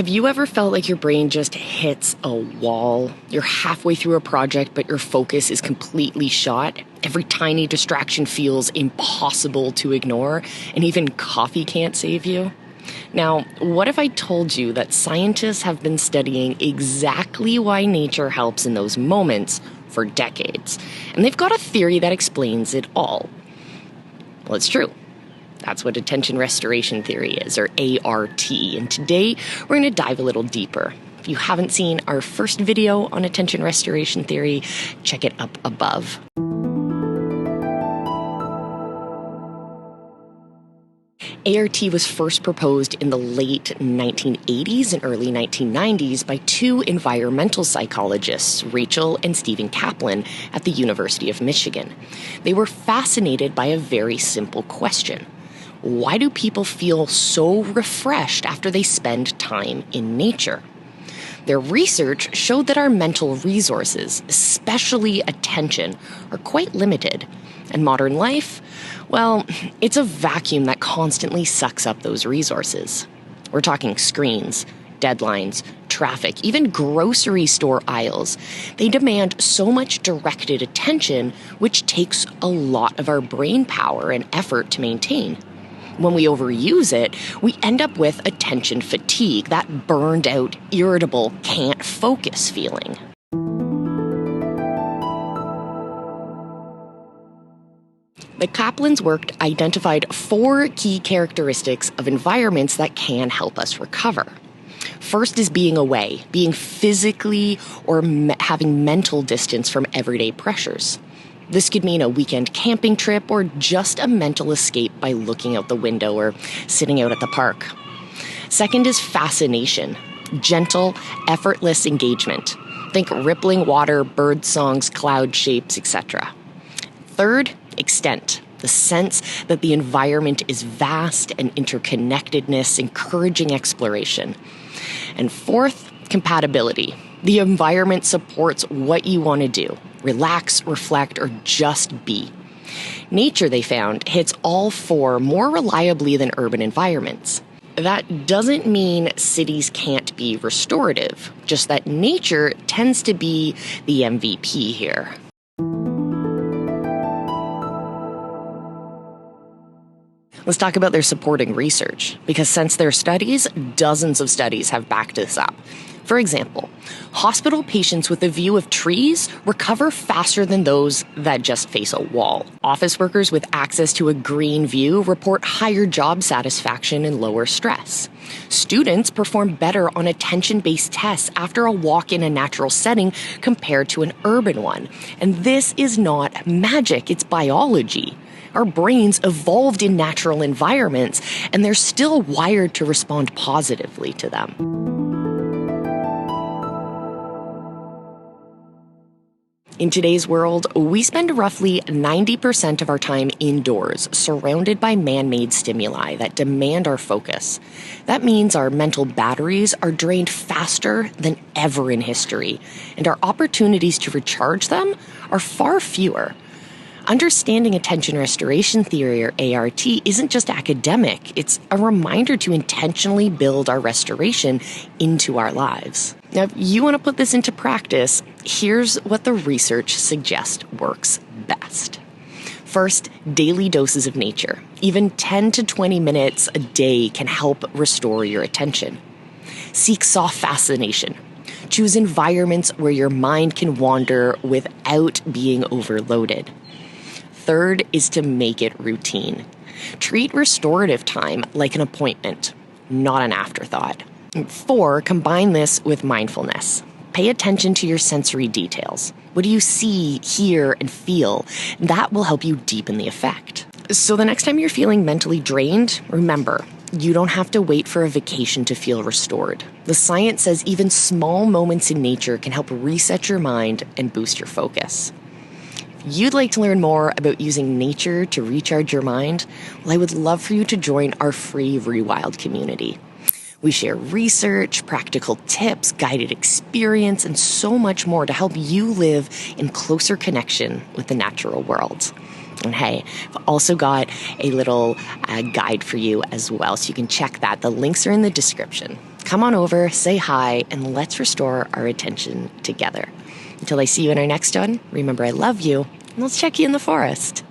Have you ever felt like your brain just hits a wall? You're halfway through a project, but your focus is completely shot. Every tiny distraction feels impossible to ignore, and even coffee can't save you. Now, what if I told you that scientists have been studying exactly why nature helps in those moments for decades, and they've got a theory that explains it all? Well, it's true. That's what attention restoration theory is, or ART. And today, we're going to dive a little deeper. If you haven't seen our first video on attention restoration theory, check it up above. ART was first proposed in the late 1980s and early 1990s by two environmental psychologists, Rachel and Stephen Kaplan, at the University of Michigan. They were fascinated by a very simple question. Why do people feel so refreshed after they spend time in nature? Their research showed that our mental resources, especially attention, are quite limited. And modern life, well, it's a vacuum that constantly sucks up those resources. We're talking screens, deadlines, traffic, even grocery store aisles. They demand so much directed attention, which takes a lot of our brain power and effort to maintain. When we overuse it, we end up with attention fatigue, that burned out, irritable, can't focus feeling. The Kaplans' work identified 4 key characteristics of environments that can help us recover. First is being away, being physically or having mental distance from everyday pressures. This could mean a weekend camping trip or just a mental escape by looking out the window or sitting out at the park. Second is fascination, gentle, effortless engagement. Think rippling water, bird songs, cloud shapes, etc. Third, extent, the sense that the environment is vast and interconnectedness, encouraging exploration. And fourth, compatibility. The environment supports what you want to do. Relax, reflect, or just be. Nature, they found, hits all 4 more reliably than urban environments. That doesn't mean cities can't be restorative, just that nature tends to be the MVP here. Let's talk about their supporting research, because since their studies, dozens of studies have backed this up. For example, hospital patients with a view of trees recover faster than those that just face a wall. Office workers with access to a green view report higher job satisfaction and lower stress. Students perform better on attention-based tests after a walk in a natural setting compared to an urban one. And this is not magic, it's biology. Our brains evolved in natural environments, and they're still wired to respond positively to them. In today's world, we spend roughly 90% of our time indoors, surrounded by man-made stimuli that demand our focus. That means our mental batteries are drained faster than ever in history, and our opportunities to recharge them are far fewer. Understanding attention restoration theory, or ART, isn't just academic. It's a reminder to intentionally build our restoration into our lives. Now, if you want to put this into practice, here's what the research suggests works best. First, daily doses of nature. Even 10 to 20 minutes a day can help restore your attention. Seek soft fascination. Choose environments where your mind can wander without being overloaded. Third is to make it routine. Treat restorative time like an appointment, not an afterthought. 4, combine this with mindfulness. Pay attention to your sensory details. What do you see, hear, and feel? That will help you deepen the effect. So the next time you're feeling mentally drained, remember, you don't have to wait for a vacation to feel restored. The science says even small moments in nature can help reset your mind and boost your focus. If you'd like to learn more about using nature to recharge your mind, well, I would love for you to join our free Rewild community. We share research, practical tips, guided experience, and so much more to help you live in closer connection with the natural world. And hey, I've also got a little guide for you as well, so you can check that. The links are in the description. come on over, say hi, and let's restore our attention together. Until I see you in our next one, remember I love you, and let's check you in the forest.